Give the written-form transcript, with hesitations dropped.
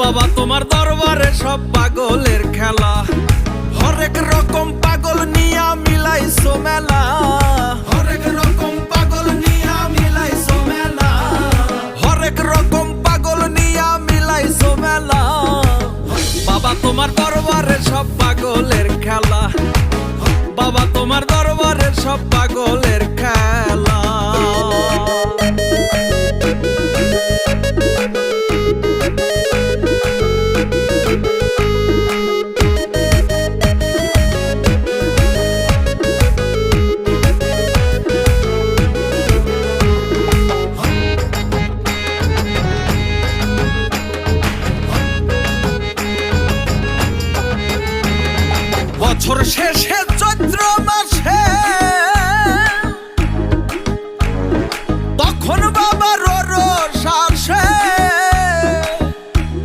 বাবা তোমার দরবারে সব পাগলের খেলা, হরেক রকম পাগল নিয়া মিলাইছো মেলা, হরেক রকম পাগল নিয়া মিলাইছো মেলা, হরেক রকম পাগল নিয়া মিলাইছো মেলা। বাবা তোমার দরবারে সব পাগলের খেলা, বাবা তোমার দরবারে সব পাগলের খেলা। বছর শেষে